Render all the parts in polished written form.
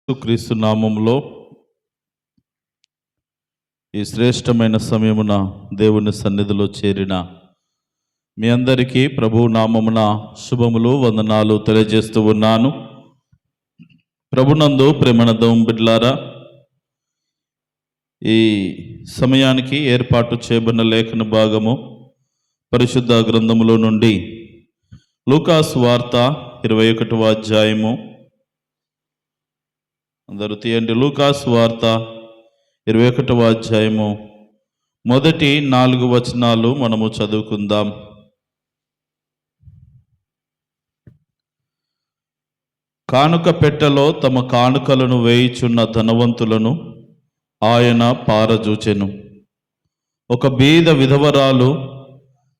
క్రీస్తు నామములో ఈ శ్రేష్టమైన సమయమున దేవుని సన్నిధిలో చేరిన మీ అందరికీ ప్రభువు నామమున శుభములు వందనాలు తెలియజేస్తూ ఉన్నాను. ప్రభునందు ప్రేమనందు బిడ్డలారా, ఈ సమయానికి ఏర్పాటు చేయబడిన లేఖన భాగము పరిశుద్ధ గ్రంథములో నుండి లూకాసు వార్త 21వ అధ్యాయము. అందరూ తీయండి. లూకాసు వార్త 21వ అధ్యాయము మొదటి 4 వచనాలు మనము చదువుకుందాం. కానుక పెట్టెలో తమ కానుకలను వేయుచున్న ధనవంతులను ఆయన పారజూచెను. ఒక బీద విధవరాలు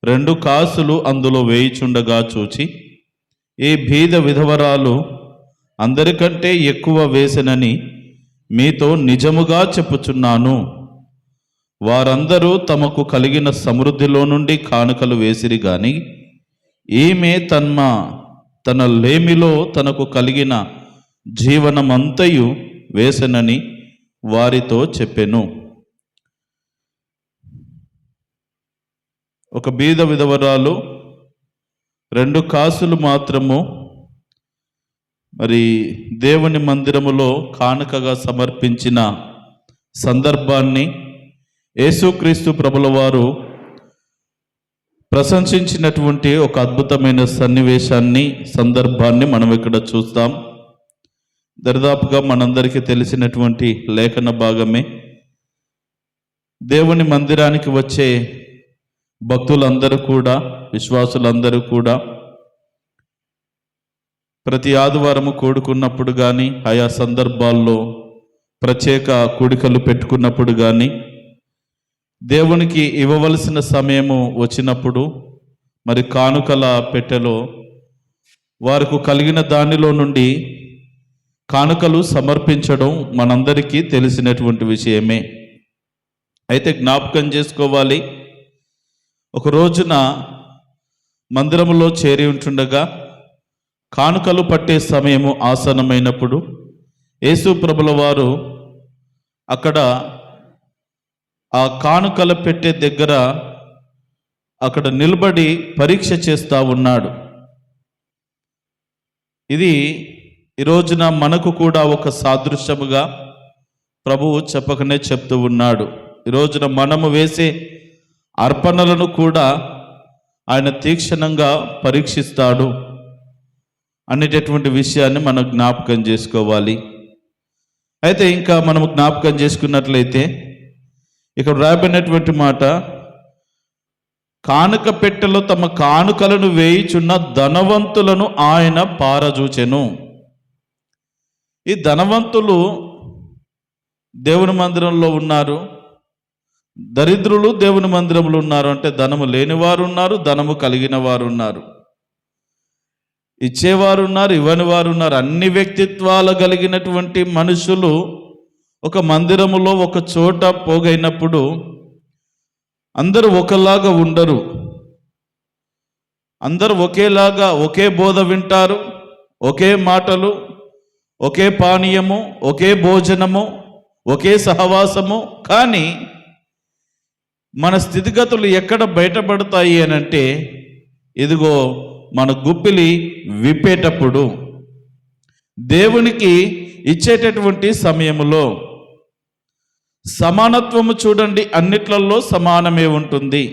2 కాసులు అందులో వేయుచుండగా చూచి, ఈ బీద విధవరాలు అందరికంటే ఎక్కువ వేసెనని మీతో నిజముగా చెప్పుచున్నాను. వారందరూ తమకు కలిగిన సమృద్ధిలో నుండి కానుకలు వేసిరి గాని ఈమె తన లేమిలో తనకు కలిగిన జీవనమంతయు వేసెనని వారితో చెప్పెను. ఒక బీద విధవరాలు 2 కాసులు మాత్రము మరి దేవుని మందిరములో కానుకగా సమర్పించిన సందర్భాన్ని యేసుక్రీస్తు ప్రభుల వారు ప్రశంసించినటువంటి ఒక అద్భుతమైన సన్నివేశాన్ని, సందర్భాన్ని మనం ఇక్కడ చూస్తాం. దరిదాపుగా మనందరికీ తెలిసినటువంటి లేఖన భాగమే. దేవుని మందిరానికి వచ్చే భక్తులందరూ కూడా, విశ్వాసులందరూ కూడా ప్రతి ఆదివారము కూడుకున్నప్పుడు కానీ, ఆయా సందర్భాల్లో ప్రత్యేక కూడికలు పెట్టుకున్నప్పుడు కానీ, దేవునికి ఇవ్వవలసిన సమయము వచ్చినప్పుడు మరి కానుకల పెట్టెలో వారికి కలిగిన దానిలో నుండి కానుకలు సమర్పించడం మనందరికీ తెలిసినటువంటి విషయమే. అయితే జ్ఞాపకం చేసుకోవాలి, ఒక రోజున మందిరములో చేరి ఉంటుండగా కానుకలు పట్టే సమయము ఆసన్నమైనప్పుడు యేసు ప్రభుల వారు అక్కడ ఆ కానుకల పెట్టే దగ్గర అక్కడ నిలబడి పరీక్ష చేస్తూ ఉన్నాడు. ఇది ఈ రోజున మనకు కూడా ఒక సాదృశ్యముగా ప్రభువు చెప్పకనే చెప్తూ ఉన్నాడు. ఈ రోజున మనము వేసే అర్పణలను కూడా ఆయన తీక్షణంగా పరీక్షిస్తాడు అనేటటువంటి విషయాన్ని మనం జ్ఞాపకం చేసుకోవాలి. అయితే ఇంకా మనం జ్ఞాపకం చేసుకున్నట్లయితే ఇక్కడ రాబడినటువంటి మాట, కానుక పెట్టెలో తమ కానుకలను వేయుచున్న ధనవంతులను ఆయన పారజూచెను. ఈ ధనవంతులు దేవుని మందిరంలో ఉన్నారు, దరిద్రులు దేవుని మందిరంలో ఉన్నారు. అంటే ధనము లేని వారు ఉన్నారు, ధనము కలిగిన వారు ఉన్నారు, ఇచ్చేవారు ఉన్నారు, ఇవ్వని వారు ఉన్నారు. అన్ని వ్యక్తిత్వాలు కలిగినటువంటి మనుషులు ఒక మందిరములో ఒక చోట పోగైనప్పుడు అందరూ ఒకలాగా ఉండరు. అందరూ ఒకేలాగా ఒకే బోధ వింటారు, ఒకే మాటలు, ఒకే పానీయము, ఒకే భోజనము, ఒకే సహవాసము. కానీ మన స్థితిగతులు ఎక్కడ బయటపడతాయి అనంటే, ఇదిగో మన గుప్పిలి విప్పేటప్పుడు, దేవునికి ఇచ్చేటటువంటి సమయములో సమానత్వము చూడండి, అన్నిట్లలో సమానమే ఉంటుంది.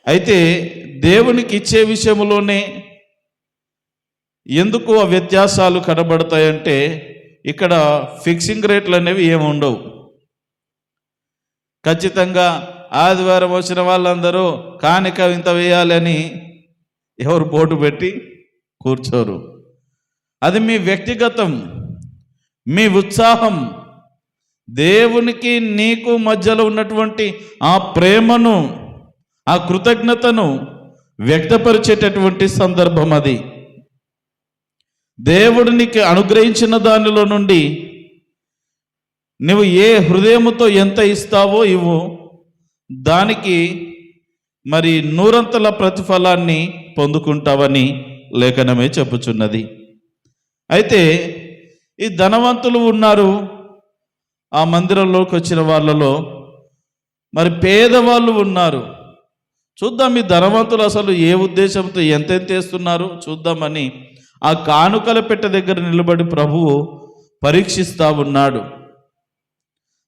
అయితే దేవునికి ఇచ్చే విషయంలోనే ఎందుకు ఆ వ్యత్యాసాలు కనబడతాయంటే, ఇక్కడ ఫిక్సింగ్ రేట్లు అనేవి ఏమి ఉండవు. ఖచ్చితంగా ఆదివారం వచ్చిన వాళ్ళందరూ కానుక ఇంత వేయాలని ఎవరు బోర్డు పెట్టి కూర్చోరు. అది మీ వ్యక్తిగతం, మీ ఉత్సాహం, దేవునికి నీకు మధ్యలో ఉన్నటువంటి ఆ ప్రేమను, ఆ కృతజ్ఞతను వ్యక్తపరిచేటటువంటి సందర్భం అది. దేవుడు నీకు అనుగ్రహించిన దానిలో నుండి నువ్వు ఏ హృదయముతో ఎంత ఇస్తావో ఇవ్వు, దానికి మరి 100 ప్రతిఫలాన్ని పొందుకుంటావని లేఖనమే చెప్పుచున్నది. అయితే ఈ ధనవంతులు ఉన్నారు ఆ మందిరంలోకి వచ్చిన వాళ్ళలో, మరి పేదవాళ్ళు ఉన్నారు. చూద్దాం ఈ ధనవంతులు అసలు ఏ ఉద్దేశంతో ఎంతెంత వేస్తున్నారు చూద్దామని ఆ కానుకల పెట్టె దగ్గర నిలబడి ప్రభువు పరీక్షిస్తూ ఉన్నాడు.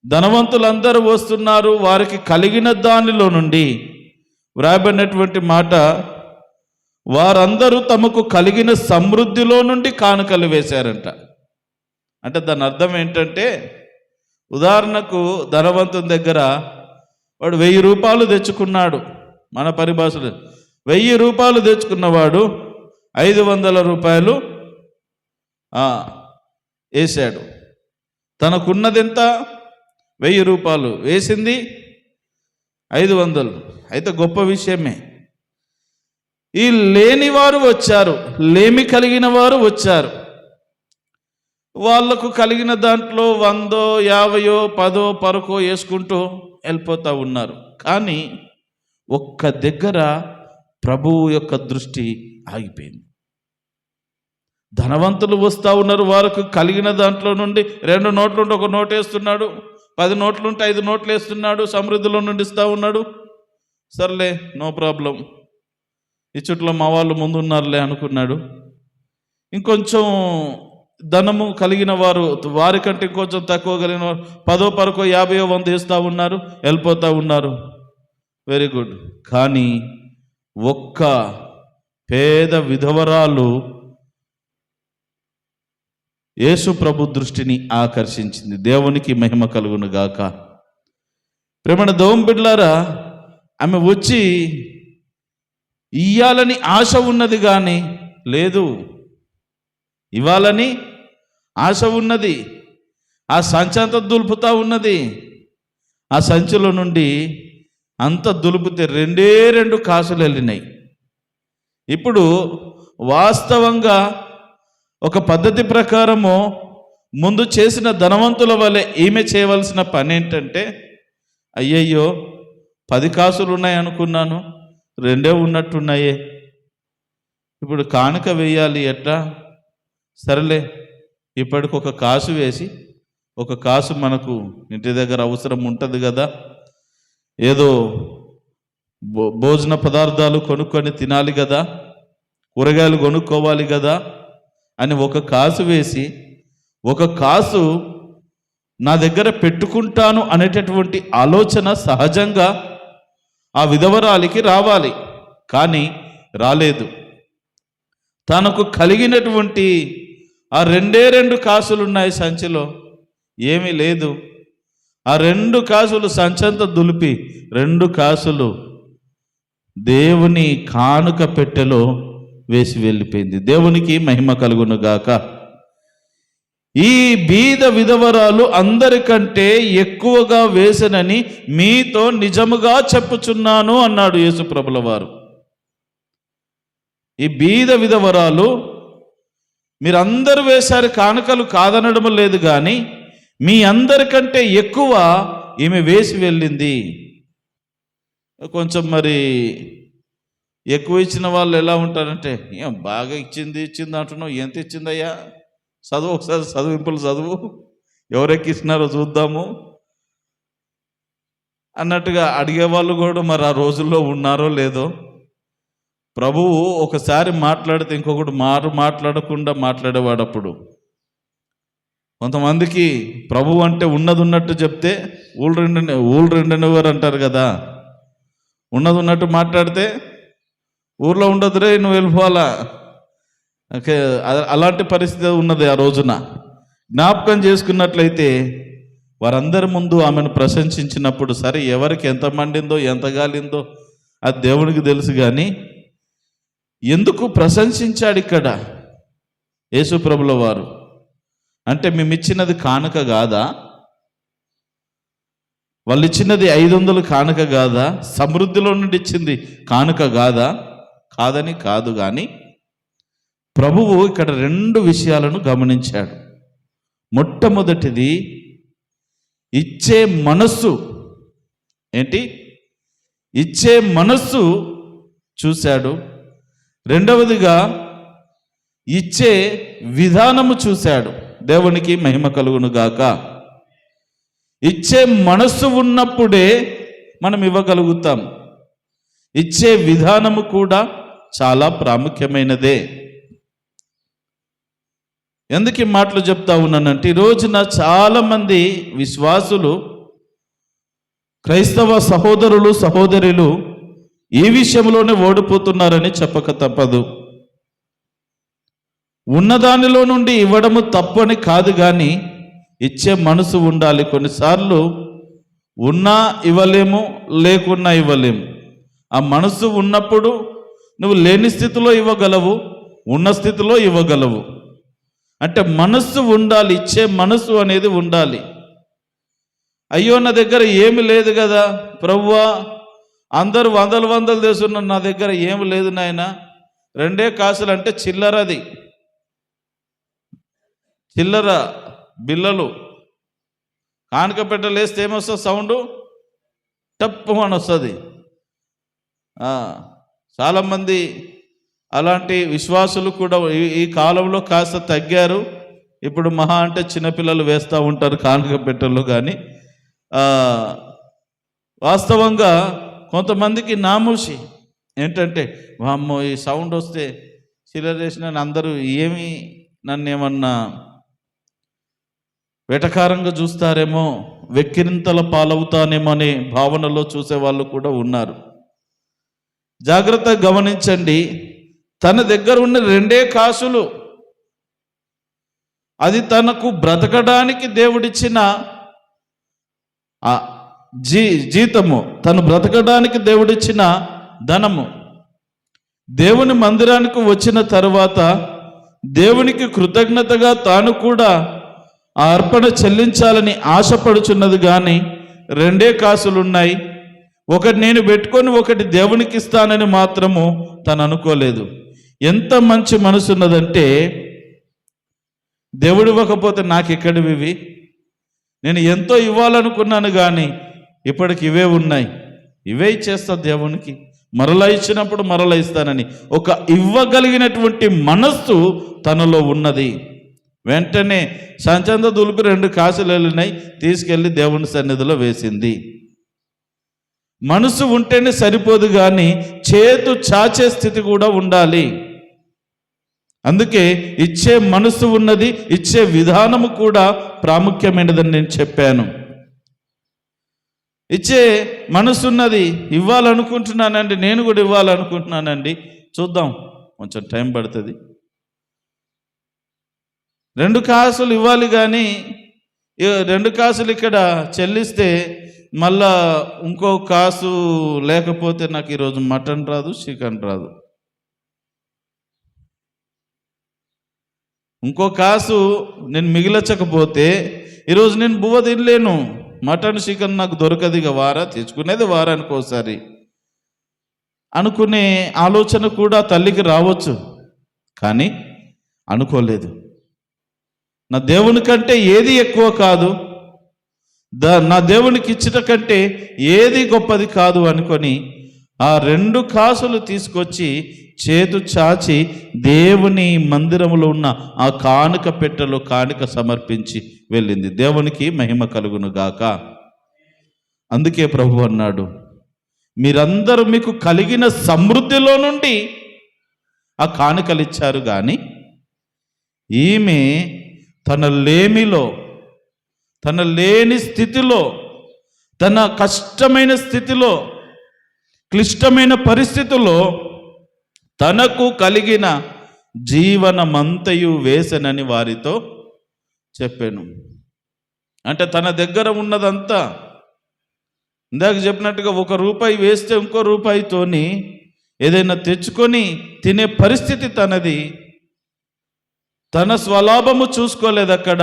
ధనవంతులందరూ వస్తున్నారు, వారికి కలిగిన దానిలో నుండి వ్రాయబడినటువంటి మాట, వారందరూ తమకు కలిగిన సమృద్ధిలో నుండి కానుకలు వేశారంట. అంటే దాని అర్థం ఏంటంటే, ఉదాహరణకు ధనవంతుని దగ్గర వాడు 1000 రూపాయలు తెచ్చుకున్నాడు. మన పరిభాషలో 1000 రూపాయలు తెచ్చుకున్నవాడు 500 రూపాయలు వేశాడు. తనకున్నది ఎంత? 1000 రూపాయలు, వేసింది 500. అయితే గొప్ప విషయమే. ఈ లేనివారు వచ్చారు, లేమి కలిగిన వారు వచ్చారు. వాళ్లకు కలిగిన దాంట్లో 100, 50, 10 పరకో వేసుకుంటూ వెళ్ళిపోతూ ఉన్నారు. కానీ ఒక్క దగ్గర ప్రభువు యొక్క దృష్టి ఆగిపోయింది. ధనవంతులు వస్తూ ఉన్నారు, వారికి కలిగిన దాంట్లో నుండి 2 నోట్లుంటే 1 నోట్ వేస్తున్నాడు, 10 నోట్లుంటే 5 నోట్లు వేస్తున్నాడు, సమృద్ధిలో నుండి ఇస్తూ ఉన్నాడు. సర్లే, నో ప్రాబ్లం, ఈ చుట్టూ మా వాళ్ళు ముందున్నారులే అనుకున్నాడు. ఇంకొంచెం ధనము కలిగిన వారు, వారికంటే ఇంకొంచెం తక్కువ కలిగిన వారు 10 పరకో 50, 100 వేస్తూ ఉన్నారు, వెళ్ళిపోతూ ఉన్నారు. Very good. కానీ ఒక్క పేద విధవరాలు యేసు ప్రభు దృష్టిని ఆకర్షించింది. దేవునికి మహిమ కలుగును గాక. ప్రేమణ దోమ బిడ్డలారా, ఆమె వచ్చి ఇయ్యాలని ఆశ ఉన్నది కానీ లేదు, ఇవ్వాలని ఆశ ఉన్నది. ఆ సంచి అంతా దులుపుతూ ఉన్నది. ఆ సంచిలో నుండి అంత దులుపుతే 2 కాసులు వెళ్ళినాయి. ఇప్పుడు వాస్తవంగా ఒక పద్ధతి ప్రకారము ముందు చేసిన ధనవంతుల వలె ఈమె చేయవలసిన పని ఏంటంటే, అయ్యయ్యో 10 కాసులు ఉన్నాయి అనుకున్నాను, 2 ఉన్నట్టున్నాయే, ఇప్పుడు కానుక వేయాలి ఎట్లా? సరేలే, ఇప్పటికి 1 కాసు వేసి 1 కాసు మనకు ఇంటి దగ్గర అవసరం ఉంటుంది కదా, ఏదో భోజన పదార్థాలు కొనుక్కొని తినాలి కదా, కూరగాయలు కొనుక్కోవాలి కదా అని 1 కాసు వేసి 1 కాసు నా దగ్గర పెట్టుకుంటాను అనేటటువంటి ఆలోచన సహజంగా ఆ విధవరాలికి రావాలి. కానీ రాలేదు. తనకు కలిగినటువంటి ఆ 2 కాసులు ఉన్నాయి సంచిలో, ఏమీ లేదు. ఆ 2 కాసులు సంచంత దులిపి 2 కాసులు దేవుని కానుక పెట్టెలో వేసి వెళ్ళిపోయింది. దేవునికి మహిమ కలుగును గాక. ఈ బీద విధవరాలు అందరికంటే ఎక్కువగా వేసనని మీతో నిజముగా చెప్పుచున్నాను అన్నాడు యేసు ప్రభుల వారు. ఈ బీద విధవరాలు, మీరందరూ వేశారు, కానుకలు కాదనడం లేదు, కానీ మీ అందరికంటే ఎక్కువ ఈమె వేసి వెళ్ళింది. కొంచెం మరి ఎక్కువ ఇచ్చిన వాళ్ళు ఎలా ఉంటారంటే, ఏం బాగా ఇచ్చింది అంటున్నావు, ఎంత ఇచ్చిందయ్యా, చదువు, ఒకసారి చదువింపులు చదువు, ఎవరెక్కిస్తున్నారో చూద్దాము అన్నట్టుగా అడిగేవాళ్ళు కూడా మరి ఆ రోజుల్లో ఉన్నారో లేదో. ప్రభువు ఒకసారి మాట్లాడితే ఇంకొకటి మాట్లాడకుండా మాట్లాడేవాడు. అప్పుడు కొంతమందికి ప్రభు అంటే ఉన్నది ఉన్నట్టు చెప్తే ఊళ్ళు రెండనివారు అంటారు కదా, ఉన్నది ఉన్నట్టు మాట్లాడితే ఊర్లో ఉండదురే, నువ్వు వెళ్ళిపోవాలా. ఓకే, అలాంటి పరిస్థితి ఉన్నది ఆ రోజున. జ్ఞాపకం చేసుకున్నట్లయితే వారందరి ముందు ఆమెను ప్రశంసించినప్పుడు, సరే ఎవరికి ఎంత మండిందో ఎంత గాలిందో అది దేవునికి తెలుసు, కానీ ఎందుకు ప్రశంసించాడు ఇక్కడ యేసు ప్రభుల వారు అంటే, మేము ఇచ్చినది కానుక కాదా? వాళ్ళు ఇచ్చినది 500 కానుక కాదా? సమృద్ధిలో నుండి ఇచ్చింది కానుక కాదా? కాదని కాదు, కానీ ప్రభువు ఇక్కడ 2 విషయాలను గమనించాడు. మొట్టమొదటిది ఇచ్చే మనస్సు. ఏంటి? ఇచ్చే మనస్సు చూశాడు. రెండవదిగా ఇచ్చే విధానము చూశాడు. దేవునికి మహిమ కలుగును గాక. ఇచ్చే మనస్సు ఉన్నప్పుడే మనం ఇవ్వగలుగుతాం. ఇచ్చే విధానము కూడా చాలా ప్రాముఖ్యమైనదే. ఎందుకు ఈ మాటలు చెప్తా ఉన్నానంటే, ఈ రోజున చాలామంది విశ్వాసులు, క్రైస్తవ సహోదరులు సహోదరులు ఈ విషయంలోనే ఓడిపోతున్నారని చెప్పక తప్పదు. ఉన్నదానిలో నుండి ఇవ్వడము తప్పని కాదు, కానీ ఇచ్చే మనసు ఉండాలి. కొన్నిసార్లు ఉన్నా ఇవ్వలేము, లేకున్నా ఇవ్వలేము. ఆ మనసు ఉన్నప్పుడు నువ్వు లేని స్థితిలో ఇవ్వగలవు, ఉన్న స్థితిలో ఇవ్వగలవు. అంటే మనస్సు ఉండాలి, ఇచ్చే మనసు అనేది ఉండాలి. అయ్యో నా దగ్గర ఏమి లేదు కదా ప్రభువా, అందరూ వందలు తెస్తున్నారు, నా దగ్గర ఏమి లేదు నాయన, 2 కాసులు అంటే చిల్లరది, చిల్లర బిల్లలు. కానుక పెట్టలేస్తే ఏమొస్తుంది? సౌండ్ టప్పు అని వస్తుంది. చాలామంది అలాంటి విశ్వాసులు కూడా ఈ కాలంలో కాస్త తగ్గారు. ఇప్పుడు మహా అంటే చిన్నపిల్లలు వేస్తూ ఉంటారు కానుక పెట్టెలు. కానీ వాస్తవంగా కొంతమందికి నామూషి ఏంటంటే, వామ్మో ఈ సౌండ్ వస్తే చిల్లరేసిన అందరూ ఏమి నన్ను ఏమన్నా వెటకారంగా చూస్తారేమో, వెక్కిరింతల పాలవుతానేమో అనే భావనలో చూసేవాళ్ళు కూడా ఉన్నారు. జాగ్రత్తగా గమనించండి. తన దగ్గర ఉన్న 2 కాసులు, అది తనకు బ్రతకడానికి దేవుడిచ్చిన జీతము, తను బ్రతకడానికి దేవుడిచ్చిన ధనము. దేవుని మందిరానికి వచ్చిన తరువాత దేవునికి కృతజ్ఞతగా తాను కూడా ఆ అర్పణ చెల్లించాలని ఆశపడుచున్నది. కానీ 2 కాసులు ఉన్నాయి, ఒకటి నేను పెట్టుకొని ఒకటి దేవునికి ఇస్తానని మాత్రము తను అనుకోలేదు. ఎంత మంచి మనసు ఉన్నదంటే, దేవుడు ఇవ్వకపోతే నాకు ఎక్కడివి, నేను ఎంతో ఇవ్వాలనుకున్నాను కానీ ఇప్పటికి ఇవే ఉన్నాయి, ఇవే ఇచ్చేస్తా దేవునికి, మరలా ఇచ్చినప్పుడు మరలా ఇస్తానని ఒక ఇవ్వగలిగినటువంటి మనస్సు తనలో ఉన్నది. వెంటనే సంచంద దులిపి 2 కాసులు వెళ్ళినాయి, తీసుకెళ్ళి దేవుని సన్నిధిలో వేసింది. మనసు ఉంటేనే సరిపోదు, కానీ చేతు చాచే స్థితి కూడా ఉండాలి. అందుకే ఇచ్చే మనసు ఉన్నది, ఇచ్చే విధానము కూడా ప్రాముఖ్యమైనదని నేను చెప్పాను. ఇచ్చే మనసు ఉన్నది, ఇవ్వాలనుకుంటున్నానండి, నేను కూడా ఇవ్వాలనుకుంటున్నానండి. చూద్దాం, కొంచెం టైం పడుతుంది. 2 కాసులు ఇవ్వాలి, కానీ 2 కాసులు ఇక్కడ చెల్లిస్తే మళ్ళా ఇంకో కాసు లేకపోతే నాకు ఈరోజు మటన్ రాదు, చికెన్ రాదు. ఇంకో కాసు నేను మిగిలచకపోతే ఈరోజు నేను బువ్వ తినలేను, మటన్ చికెన్ నాకు దొరకదు. ఇక తెచ్చుకునేది వారానికి ఒకసారి అనుకునే ఆలోచన కూడా తల్లికి రావచ్చు, కానీ అనుకోలేదు. నా దేవుని కంటే ఏది ఎక్కువ కాదు, నా దేవునికి ఇచ్చట కంటే ఏది గొప్పది కాదు అనుకొని ఆ 2 కాసులు తీసుకొచ్చి చేతు చాచి దేవుని మందిరములో ఉన్న ఆ కానుక పెట్టెలో కానుక సమర్పించి వెళ్ళింది. దేవునికి మహిమ కలుగును గాక. అందుకే ప్రభు అన్నాడు, మీరందరూ మీకు కలిగిన సమృద్ధిలో నుండి ఆ కానుకలు ఇచ్చారు, కానీ ఈమె తన లేమిలో, తన లేని స్థితిలో, తన కష్టమైన స్థితిలో, క్లిష్టమైన పరిస్థితుల్లో తనకు కలిగిన జీవనమంతయు వేసనని వారితో చెప్పాను. అంటే తన దగ్గర ఉన్నదంతా, ఇందాక చెప్పినట్టుగా 1 రూపాయి వేస్తే ఇంకో రూపాయితోని ఏదైనా తెచ్చుకొని తినే పరిస్థితి తనది. తన స్వలాభము చూసుకోలేదు అక్కడ.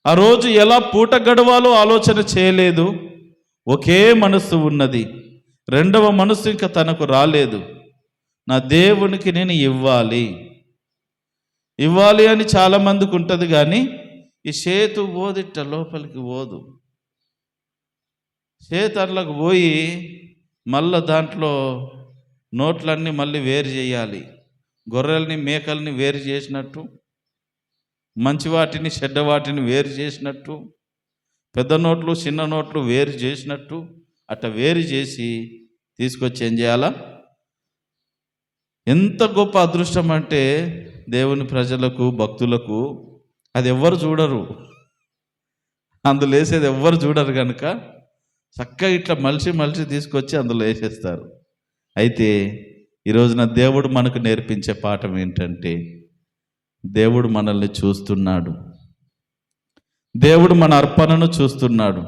ఆ రోజు ఎలా పూట గడవాలో ఆలోచన చేయలేదు. ఒకే మనస్సు ఉన్నది, 2వ మనస్సు ఇంకా తనకు రాలేదు. నా దేవునికి నేను ఇవ్వాలి అని చాలామందికి ఉంటుంది, కానీ ఈ చేతు ఓదిట్ట లోపలికి ఓదు. చేతర్లకు పోయి మళ్ళా దాంట్లో నోట్లన్నీ మళ్ళీ వేరు చేయాలి. గొర్రెల్ని మేకల్ని వేరు చేసినట్టు మంచి వాటిని చెడ్డ వాటిని వేరు చేసినట్టు, పెద్ద నోట్లు చిన్న నోట్లు వేరు చేసినట్టు అట్లా వేరు చేసి తీసుకొచ్చి ఏం చేయాలా? ఎంత గొప్ప అదృష్టం అంటే దేవుని ప్రజలకు, భక్తులకు అది ఎవ్వరు చూడరు, అందులో వేసేది ఎవ్వరు చూడరు కనుక చక్కగా ఇట్లా మలిసి తీసుకొచ్చి అందులో వేసేస్తారు. అయితే ఈరోజున దేవుడు మనకు నేర్పించే పాఠం ఏంటంటే, దేవుడు మనల్ని చూస్తున్నాడు, దేవుడు మన అర్పణను చూస్తున్నాడు.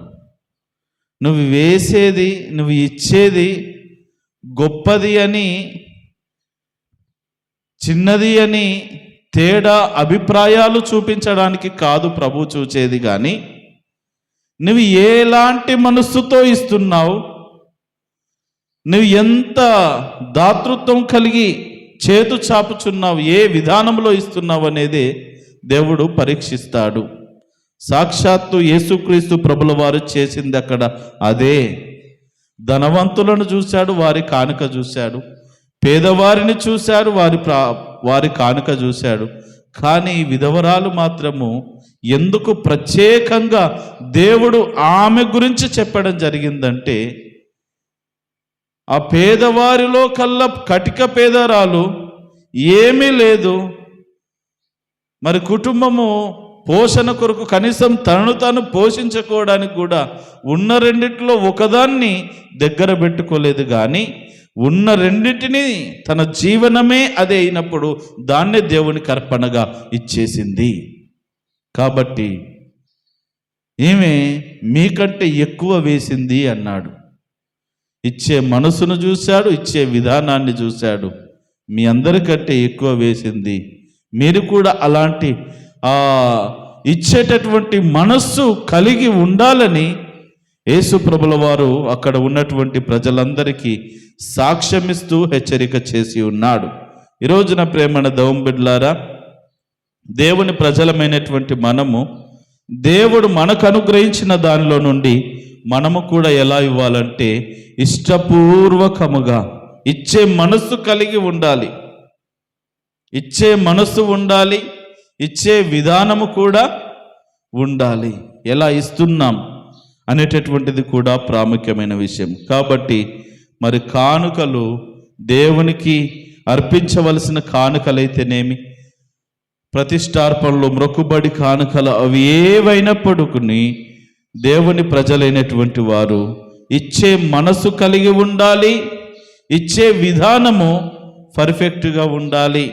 నువ్వు వేసేది, నువ్వు ఇచ్చేది గొప్పది అని, చిన్నది అని తేడా అభిప్రాయాలు చూపించడానికి కాదు ప్రభు చూచేది, కానీ నువ్వు ఎలాంటి మనస్సుతో ఇస్తున్నావు, నువ్వు ఎంత దాతృత్వం కలిగి చేతు చాపుచున్నావు, ఏ విధానంలో ఇస్తున్నావు అనేది దేవుడు పరీక్షిస్తాడు. సాక్షాత్తు యేసుక్రీస్తు ప్రభుల వారు చేసింది అక్కడ అదే. ధనవంతులను చూశాడు, వారి కానుక చూశాడు. పేదవారిని చూశాడు, వారి కానుక చూశాడు. కానీ విధవరాలు మాత్రము ఎందుకు ప్రత్యేకంగా దేవుడు ఆమె గురించి చెప్పడం జరిగిందంటే, ఆ పేదవారిలో కల్లా కటిక పేదరాలు, ఏమీ లేదు, మరి కుటుంబము పోషణ కొరకు కనీసం తనను తాను పోషించుకోవడానికి కూడా ఉన్న రెండిట్లో ఒకదాన్ని దగ్గర పెట్టుకోలేదు, కానీ ఉన్న రెండింటిని తన జీవనమే అదే అయినప్పుడు దాన్నే దేవునికి అర్పణగా ఇచ్చేసింది. కాబట్టి ఈమె మీకంటే ఎక్కువ వేసింది అన్నాడు. ఇచ్చే మనసును చూశాడు, ఇచ్చే విధానాన్ని చూశాడు. మీ అందరికంటే ఎక్కువ వేసింది. మీరు కూడా అలాంటి ఇచ్చేటటువంటి మనస్సు కలిగి ఉండాలని యేసు ప్రభుల వారు అక్కడ ఉన్నటువంటి ప్రజలందరికీ సాక్ష్యమిస్తూ హెచ్చరిక చేసి ఉన్నాడు. ఈరోజున ప్రేమణ దేవుని బిడ్డలారా, దేవుని ప్రజలమైనటువంటి మనము దేవుడు మనకు అనుగ్రహించిన దానిలో నుండి మనము కూడా ఎలా ఇవ్వాలంటే ఇష్టపూర్వకముగా ఇచ్చే మనస్సు కలిగి ఉండాలి. ఇచ్చే మనస్సు ఉండాలి, ఇచ్చే విధానము కూడా ఉండాలి. ఎలా ఇస్తున్నాం అనేటటువంటిది కూడా ప్రాముఖ్యమైన విషయం. కాబట్టి మరి కానుకలు, దేవునికి అర్పించవలసిన కానుకలైతేనేమి, ప్రతిష్టార్పణలు, మొక్కుబడి కానుకలు, అవి ఏవైనప్పటికీ దేవుని ప్రజలైనటువంటి వారు ఇచ్చే మనసు కలిగి ఉండాలి, ఇచ్చే విధానము పర్ఫెక్ట్గా ఉండాలి.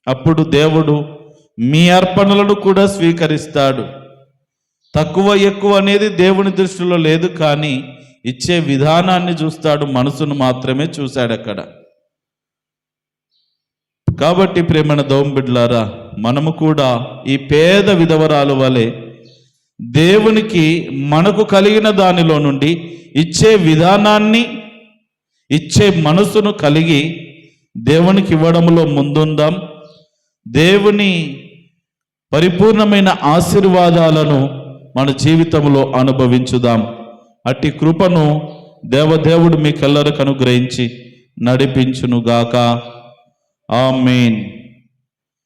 అప్పుడు దేవుడు మీ అర్పణలను కూడా స్వీకరిస్తాడు. తక్కువ ఎక్కువ అనేది దేవుని దృష్టిలో లేదు, కానీ ఇచ్చే విధానాన్ని చూస్తాడు, మనసును మాత్రమే చూశాడు అక్కడ. కాబట్టి ప్రేమణ దేవుని బిడ్డలారా, మనము కూడా ఈ పేద విధవరాలు వలె దేవునికి మనకు కలిగిన దానిలో నుండి ఇచ్చే విధానాన్ని, ఇచ్చే మనసును కలిగి దేవునికి ఇవ్వడంలో ముందుందాం. దేవుని పరిపూర్ణమైన ఆశీర్వాదాలను మన జీవితంలో అనుభవించుదాం. అట్టి కృపను దేవదేవుడు మీకెల్లరికి అనుగ్రహించి నడిపించునుగాక. ఆమేన్.